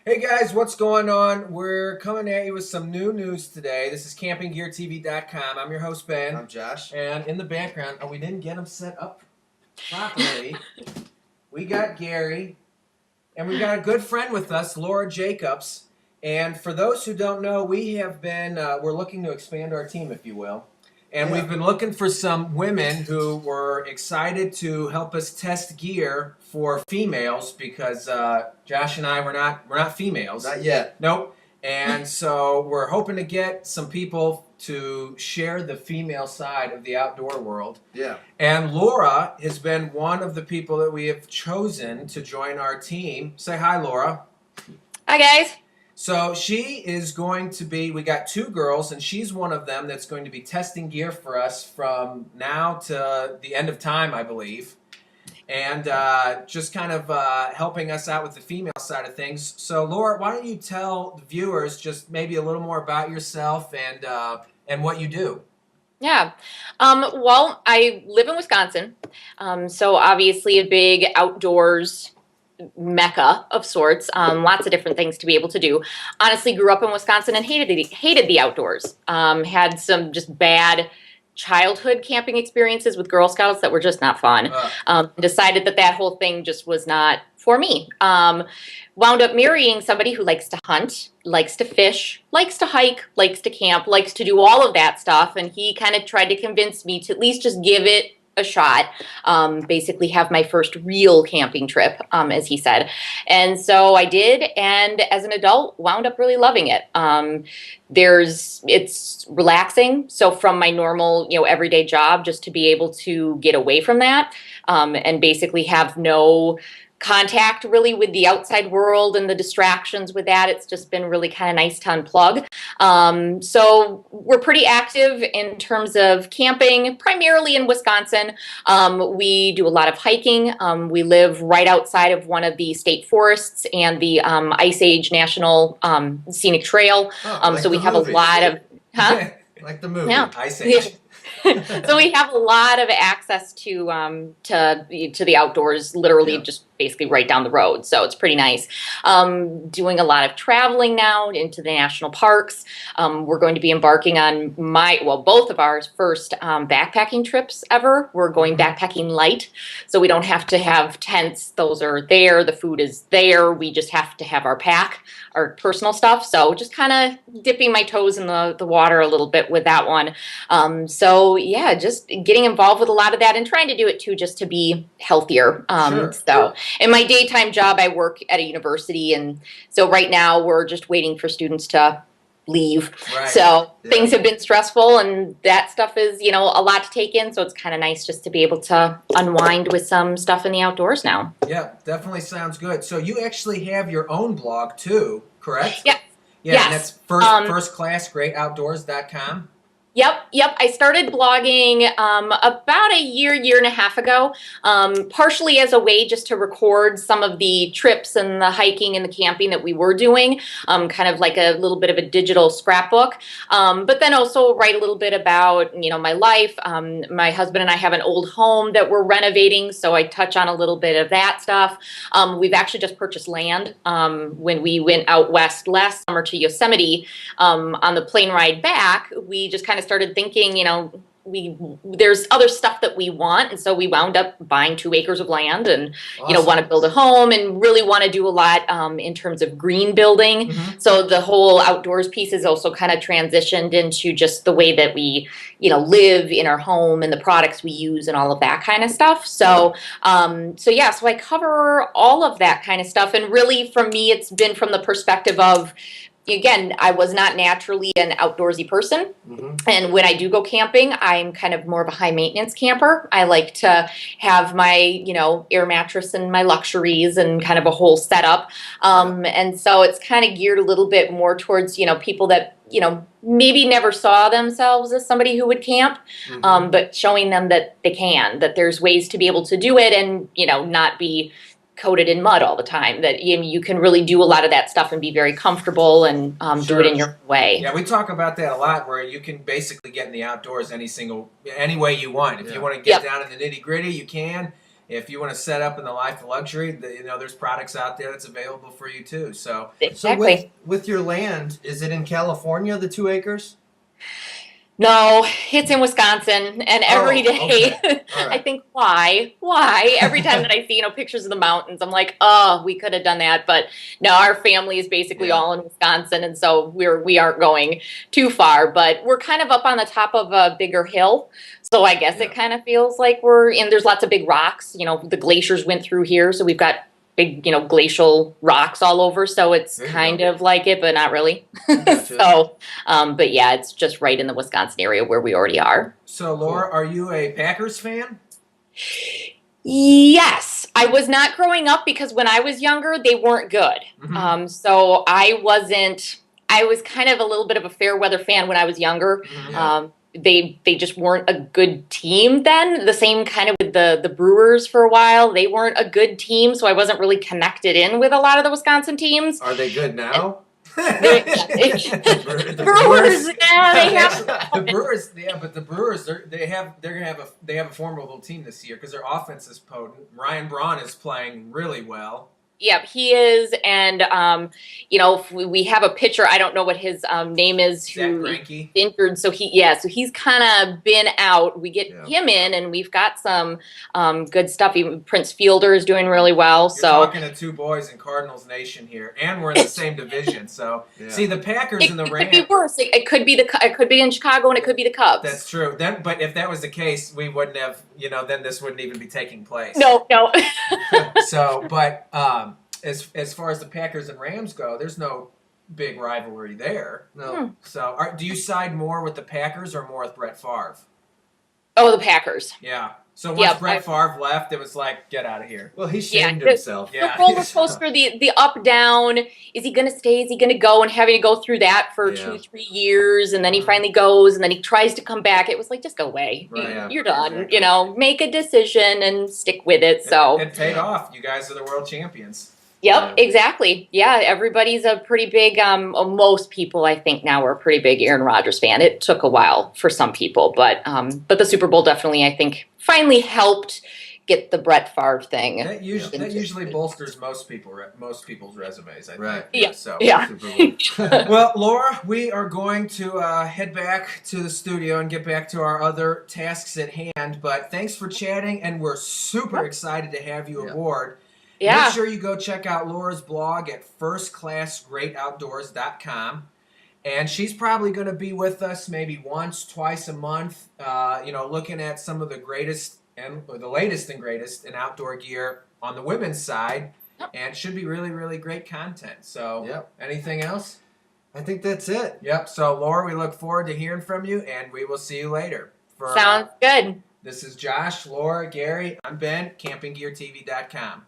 Hey guys, what's going on? We're coming at you with some new news today. This is CampingGearTV.com. I'm your host, Ben. I'm Josh. And in the background, we didn't get them set up properly. We got Gary, and we've got a good friend with us, Laura Jacobs. And for those who don't know, we have been, we're looking to expand our team, if you will. And we've been looking for some women who were excited to help us test gear for females because Josh and I we're not females. Not yet. Nope. And so we're hoping to get some people to share the female side of the outdoor world. Yeah. And Laura has been one of the people that we have chosen to join our team. Say hi, Laura. Hi, guys. So she is going to be, we got two girls, and she's one of them that's going to be testing gear for us from now to the end of time, I believe. And just kind of helping us out with the female side of things. So Laura, why don't you tell the viewers just maybe a little more about yourself and what you do? Yeah. Well, I live in Wisconsin, so obviously a big outdoors mecca of sorts. Lots of different things to be able to do. Honestly, grew up in Wisconsin and hated the outdoors. Had some just bad childhood camping experiences with Girl Scouts that were just not fun. Decided that whole thing just was not for me. Wound up marrying somebody who likes to hunt, likes to fish, likes to hike, likes to camp, likes to do all of that stuff. And he kind of tried to convince me to at least just give it a shot, basically have my first real camping trip, as he said. And so I did, and as an adult, wound up really loving it. It's relaxing. So from my normal, everyday job, just to be able to get away from that, and basically have no contact really with the outside world and the distractions with that. It's just been really kind of nice to unplug. So we're pretty active in terms of camping, primarily in Wisconsin. We do a lot of hiking. We live right outside of one of the state forests and the Ice Age National Scenic Trail. Like so we have movie. a lot of... Huh? Like the movie. Yeah. Ice Age. So we have a lot of access to the outdoors, literally just basically right down the road. So it's pretty nice. Doing a lot of traveling now into the national parks. We're going to be embarking on both of our first backpacking trips ever. We're going backpacking light, so we don't have to have tents. Those are there. The food is there. We just have to have our pack, our personal stuff. So just kind of dipping my toes in the water a little bit with that one. So yeah, just getting involved with a lot of that and trying to do it too, just to be healthier. So in my daytime job, I work at a university. And so right now we're just waiting for students to leave. Right. So things have been stressful, and that stuff is, a lot to take in. So it's kind of nice just to be able to unwind with some stuff in the outdoors now. Yeah, definitely sounds good. So you actually have your own blog too, correct? Yeah. Yeah, Yes. and that's firstclassgreatoutdoors.com. Yep. I started blogging about a year and a half ago, partially as a way just to record some of the trips and the hiking and the camping that we were doing, kind of like a little bit of a digital scrapbook, but then also write a little bit about, my life. My husband and I have an old home that we're renovating, so I touch on a little bit of that stuff. We've actually just purchased land when we went out west last summer to Yosemite. On the plane ride back, we just kind of started thinking, there's other stuff that we want, and so we wound up buying 2 acres of land and Awesome. want to build a home and really want to do a lot in terms of green building. So the whole outdoors piece is also kind of transitioned into just the way that we live in our home and the products we use and all of that kind of stuff. So so I cover all of that kind of stuff, and really for me it's been from the perspective of, again, I was not naturally an outdoorsy person. And when I do go camping, I'm kind of more of a high maintenance camper. I like to have my, air mattress and my luxuries and kind of a whole setup. And so it's kind of geared a little bit more towards, people that, maybe never saw themselves as somebody who would camp, but showing them that they can, that there's ways to be able to do it and, not be coated in mud all the time, that you can really do a lot of that stuff and be very comfortable and do it in your way. Yeah, we talk about that a lot, where you can basically get in the outdoors any way you want. If you want to get down in the nitty gritty, you can. if you want to set up in the life of luxury, there's products out there that's available for you too. So, Exactly. So with your land, is it in California, the 2 acres? No, it's in Wisconsin, and every day okay. All right. I think, why? Every time that I see, pictures of the mountains, I'm like, oh, we could have done that, but no, our family is basically all in Wisconsin, and so we aren't going too far, but we're kind of up on the top of a bigger hill, so I guess it kind of feels like we're in. There's lots of big rocks, the glaciers went through here, so we've got big, glacial rocks all over. So it's kind of like it, but not really. So, but yeah, it's just right in the Wisconsin area where we already are. So, Laura, are you a Packers fan? Yes, I was not growing up because when I was younger, they weren't good. Mm-hmm. So I wasn't. I was kind of a little bit of a fair weather fan when I was younger. Mm-hmm. They just weren't a good team then. The same kind of with the Brewers for a while. They weren't a good team, so I wasn't really connected in with a lot of the Wisconsin teams. Are they good now? The Brewers, yeah, they have the Brewers, yeah, but the Brewers, they have a formidable team this year because their offense is potent. Ryan Braun is playing really well. Yep, he is, and we have a pitcher. I don't know what his name is. Who injured? So he's kind of been out. We get him in, and we've got some good stuff. Even Prince Fielder is doing really well. You're talking to two boys in Cardinals Nation here, and we're in the same division. So see, the Packers and the Rams. It could be worse. It could be it could be in Chicago, and it could be the Cubs. That's true. But if that was the case, we wouldn't have. Then this wouldn't even be taking place. No. So, but. As far as the Packers and Rams go, there's no big rivalry there. No. So, do you side more with the Packers or more with Brett Favre? Oh, the Packers. Yeah. So once Brett Favre left, it was like, get out of here. Well, he shamed himself. The roller coaster, the up down. Is he going to stay? Is he going to go? And having to go through that for 2-3 years, and then he finally goes, and then he tries to come back. It was like, just go away. Right, You're done. Exactly. Make a decision and stick with it. So it paid off. You guys are the world champions. Yep, exactly. Yeah, everybody's a pretty big, most people I think now are a pretty big Aaron Rodgers fan. It took a while for some people, but the Super Bowl definitely, I think, finally helped get the Brett Favre thing. That usually bolsters most people's resumes, I think. Right. Yeah. So. Yeah. Well, Laura, we are going to head back to the studio and get back to our other tasks at hand, but thanks for chatting, and we're super excited to have you aboard. Yeah. Make sure you go check out Laura's blog at firstclassgreatoutdoors.com. And she's probably going to be with us maybe once, twice a month, looking at some of the latest and greatest in outdoor gear on the women's side. Yep. And it should be really, really great content. So, anything else? I think that's it. Yep. So, Laura, we look forward to hearing from you, and we will see you later. Sounds good. This is Josh, Laura, Gary. I'm Ben, CampingGearTV.com.